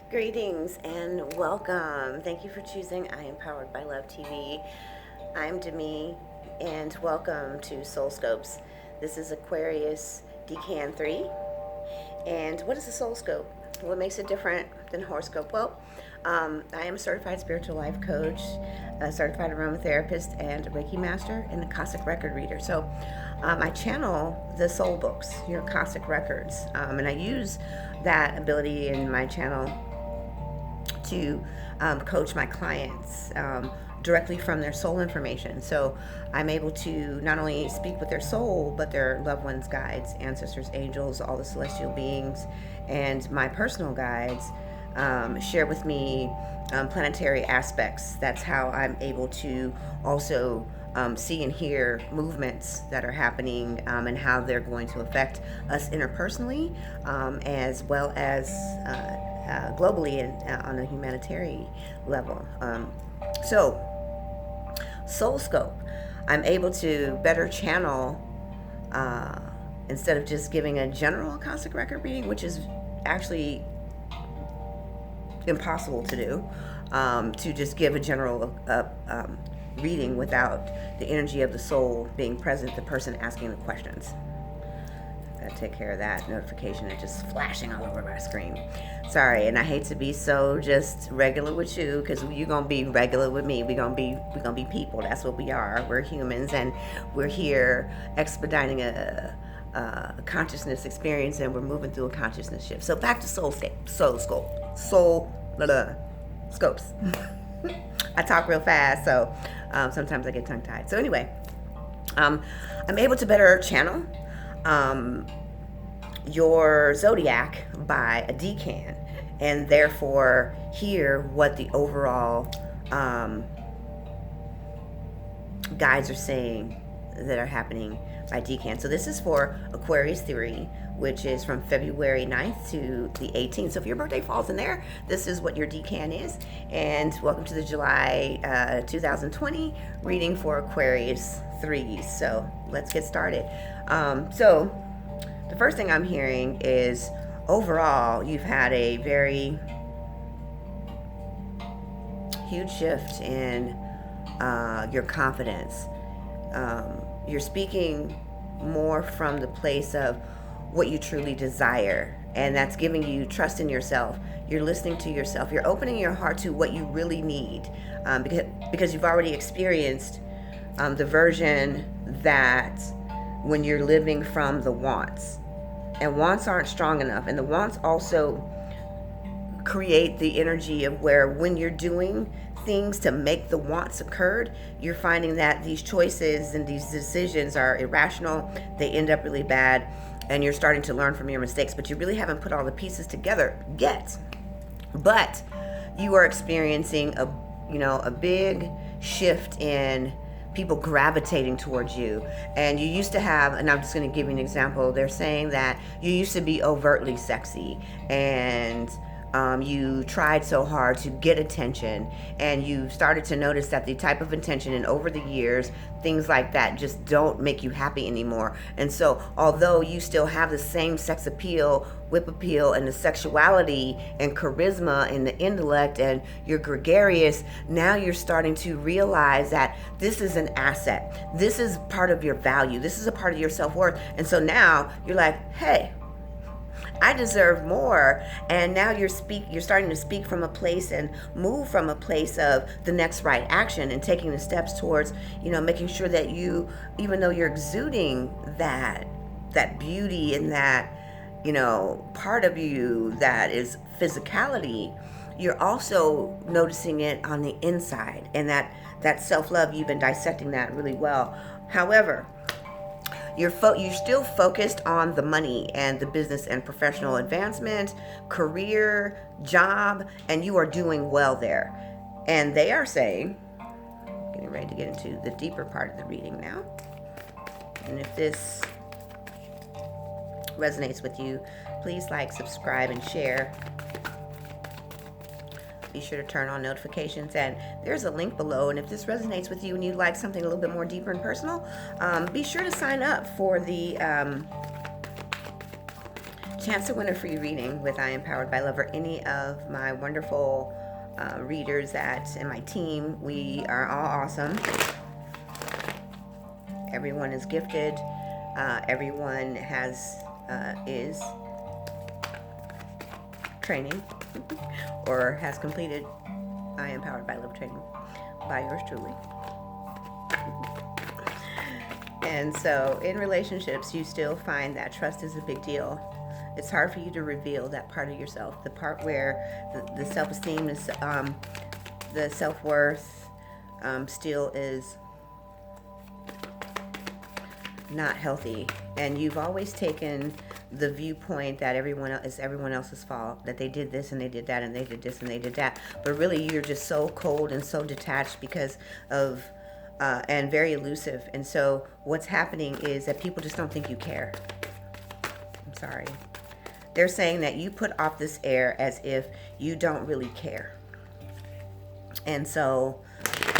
Greetings and welcome. Thank you for choosing I Am Powered by Love TV. I'm Demi and welcome to SOULSCOPEs. This is Aquarius DECAN 3. And what is a SOULSCOPE? What makes it different than Horoscope? Well, I am a certified spiritual life coach, a certified aromatherapist, and a Reiki master, and a Akashic record reader. So I channel the soul books, your Akashic records, and I use that ability in my channel to coach my clients directly from their soul information. So I'm able to not only speak with their soul, but their loved ones, guides, ancestors, angels, all the celestial beings, and my personal guides share with me planetary aspects. That's how I'm able to also see and hear movements that are happening and how they're going to affect us interpersonally, as well as globally and on a humanitarian level. So, SOULSCOPE, I'm able to better channel instead of just giving a general Akashic record reading, which is actually impossible to do, to just give a general reading without the energy of the soul being present, the person asking the questions. Gotta take care of that notification. It's just flashing all over my screen. Sorry, and I hate to be so just regular with you, because you're gonna be regular with me. We're gonna be people. That's what we are. We're humans, and we're here expediting a consciousness experience, and we're moving through a consciousness shift. So back to scopes. I talk real fast, so sometimes I get tongue tied. So anyway, I'm able to better channel your zodiac by a decan, and therefore hear what the overall guides are saying that are happening by decan. So this is for Aquarius 3, which is from February 9th to the 18th. So if your birthday falls in there, this is what your decan is. And welcome to the July 2020 reading for Aquarius 3. So let's get started. So the first thing I'm hearing is overall you've had a very huge shift in your confidence. You're speaking more from the place of what you truly desire, and that's giving you trust in yourself. You're listening to yourself. You're opening your heart to what you really need, because you've already experienced the version that when you're living from the wants, and wants aren't strong enough, and the wants also create the energy of where when you're doing things to make the wants occurred, you're finding that these choices and these decisions are irrational. They end up really bad, and you're starting to learn from your mistakes, but you really haven't put all the pieces together yet. But you are experiencing a big shift in people gravitating towards you. And you used to have, and I'm just going to give you an example, they're saying that you used to be overtly sexy, and you tried so hard to get attention, and you started to notice that the type of attention, and over the years things like that just don't make you happy anymore. And so although you still have the same sex appeal, whip appeal, and the sexuality and charisma and the intellect, and you're gregarious, now you're starting to realize that this is an asset. This is part of your value. This is a part of your self-worth. And so now you're like, hey, I deserve more. And now you're starting to speak from a place and move from a place of the next right action, and taking the steps towards, making sure that you, even though you're exuding that beauty and that, part of you that is physicality, you're also noticing it on the inside, and that self-love, you've been dissecting that really well. However, you're still focused on the money and the business and professional advancement, career, job, and you are doing well there. And they are saying, getting ready to get into the deeper part of the reading now. And if this resonates with you, please like, subscribe, and share. Be sure to turn on notifications, and there's a link below. And if this resonates with you and you'd like something a little bit more deeper and personal, be sure to sign up for the chance to win a free reading with I Am Powered by Love, or any of my wonderful readers that in my team. We are all awesome. Everyone is gifted. Everyone is training or has completed I Am Powered by Love training by yours truly. And so in relationships, you still find that trust is a big deal. It's hard for you to reveal that part of yourself, the part where the self-esteem is, the self-worth still is not healthy. And you've always taken the viewpoint that everyone else's fault, that they did this and they did that and they did this and they did that. But really, you're just so cold and so detached because of, and very elusive. And so what's happening is that people just don't think you care. I'm sorry. They're saying that you put off this air as if you don't really care. And so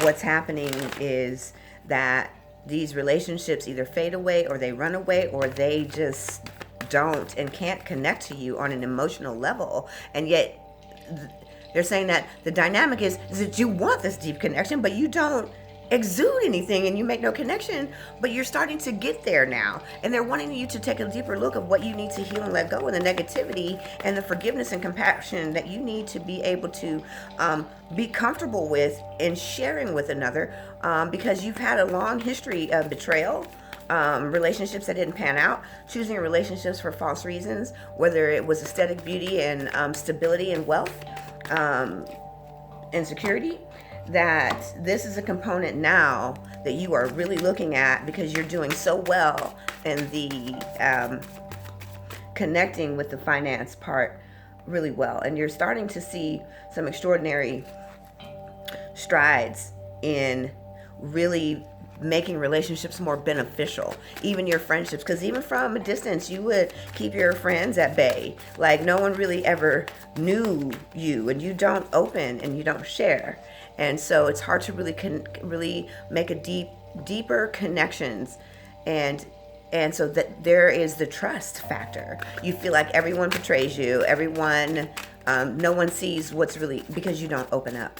what's happening is that these relationships either fade away or they run away, or they just don't and can't connect to you on an emotional level. And yet they're saying that the dynamic is that you want this deep connection, but you don't exude anything and you make no connection, but you're starting to get there now. And they're wanting you to take a deeper look of what you need to heal and let go, and the negativity and the forgiveness and compassion that you need to be able to be comfortable with and sharing with another, because you've had a long history of betrayal, relationships that didn't pan out, choosing relationships for false reasons, whether it was aesthetic beauty and stability and wealth and security. That this is a component now that you are really looking at, because you're doing so well in the connecting with the finance part really well, and you're starting to see some extraordinary strides in really making relationships more beneficial, even your friendships, because even from a distance you would keep your friends at bay, like no one really ever knew you, and you don't open and you don't share. And so it's hard to really make a deeper connections, and so that there is the trust factor. You feel like everyone betrays you, everyone, no one sees what's really, because you don't open up.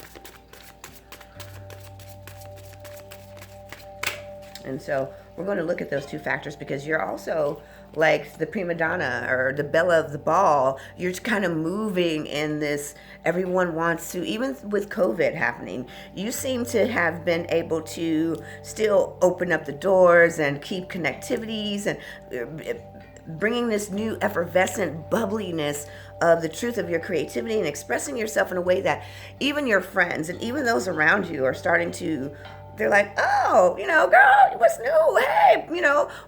And so we're going to look at those two factors, because you're also like the prima donna or the belle of the ball. You're kind of moving in this, everyone wants to, even with COVID happening, you seem to have been able to still open up the doors and keep connectivities and bringing this new effervescent bubbliness of the truth of your creativity and expressing yourself in a way that even your friends and even those around you are starting to, they're like, oh, girl, what's new? Hey,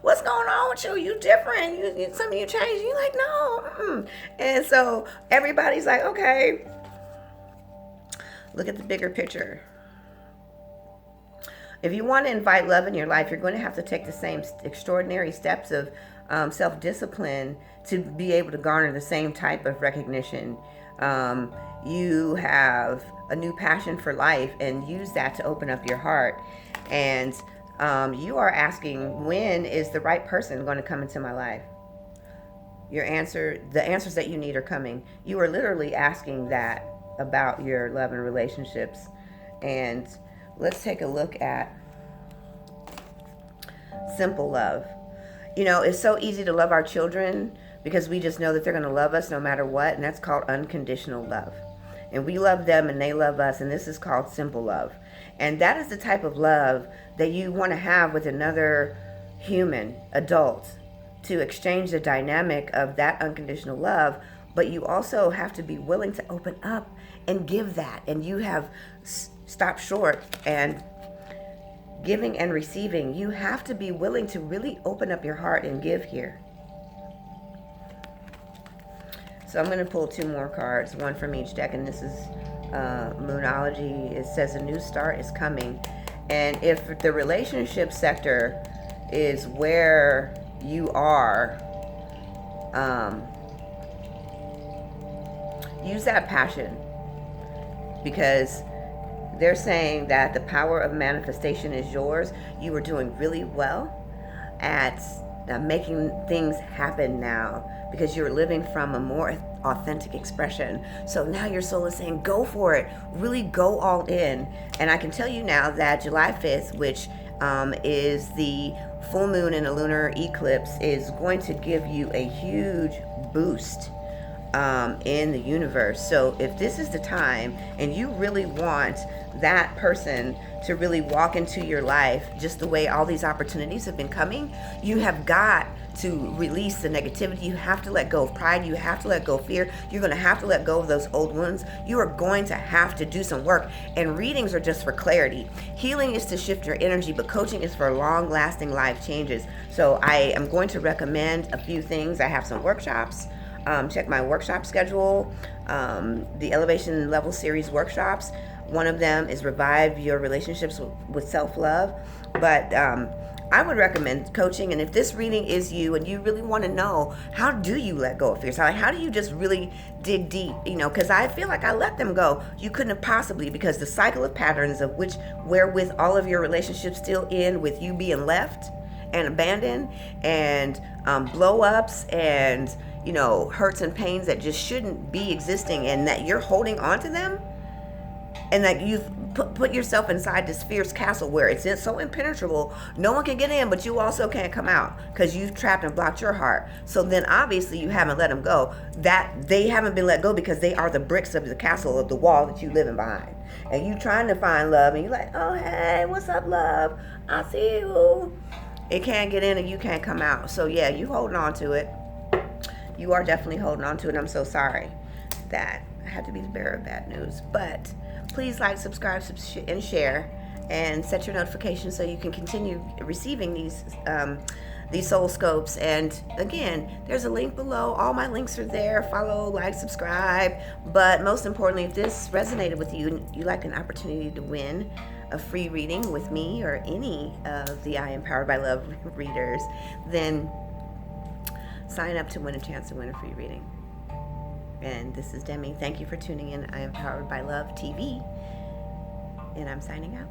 what's going on with you? You different. Something you changed. You're like, no. And so everybody's like, okay, look at the bigger picture. If you want to invite love in your life, you're going to have to take the same extraordinary steps of self-discipline to be able to garner the same type of recognition. You have a new passion for life, and use that to open up your heart. And you are asking, when is the right person going to come into my life? The answers that you need are coming. You are literally asking that about your love and relationships. And let's take a look at simple love. It's so easy to love our children because we just know that they're going to love us no matter what, and that's called unconditional love. And we love them and they love us, and this is called simple love. And that is the type of love that you want to have with another human, adult, to exchange the dynamic of that unconditional love. But you also have to be willing to open up and give that. And you have stopped short and giving and receiving. You have to be willing to really open up your heart and give here. So I'm going to pull two more cards, one from each deck, and this is Moonology. It says a new start is coming. And if the relationship sector is where you are, use that passion, because they're saying that the power of manifestation is yours. You are doing really well at making things happen now. because you're living from a more authentic expression. So now your soul is saying, go for it, really go all in. And I can tell you now that July 5th, which is the full moon and a lunar eclipse, is going to give you a huge boost in the universe. So if this is the time and you really want that person to really walk into your life just the way all these opportunities have been coming, you have got to release the negativity. You have to let go of pride. You have to let go of fear. You're going to have to let go of those old wounds. You are going to have to do some work. And readings are just for clarity. Healing is to shift your energy, but coaching is for long-lasting life changes. So I am going to recommend a few things. I have some workshops. Check my workshop schedule, the Elevation Level Series workshops. One of them is Revive Your Relationships with Self-Love. But I would recommend coaching. And if this reading is you and you really want to know, how do you let go of fears? How do you just really dig deep? Because I feel like I let them go. You couldn't have possibly, because the cycle of patterns of wherewith all of your relationships still end with you being left and abandoned, and blow-ups, and hurts and pains that just shouldn't be existing, and that you're holding on to them, and that you've put yourself inside this fierce castle where it's so impenetrable, no one can get in, but you also can't come out because you've trapped and blocked your heart. So then obviously you haven't let them go. That they haven't been let go because they are the bricks of the castle, of the wall that you living behind. And you trying to find love, and you're like, oh, hey, what's up, love? I see you. It can't get in and you can't come out. So yeah, you holding on to it. You are definitely holding on to it. I'm so sorry that I had to be the bearer of bad news. But please like, subscribe, and share, and set your notifications so you can continue receiving these soul scopes. And again, there's a link below. All my links are there. Follow, like, subscribe. But most importantly, if this resonated with you and you like an opportunity to win a free reading with me or any of the I Empowered by Love readers, then sign up to win a chance to win a free reading. And this is Demi. Thank you for tuning in. I Empowered by Love TV. And I'm signing out.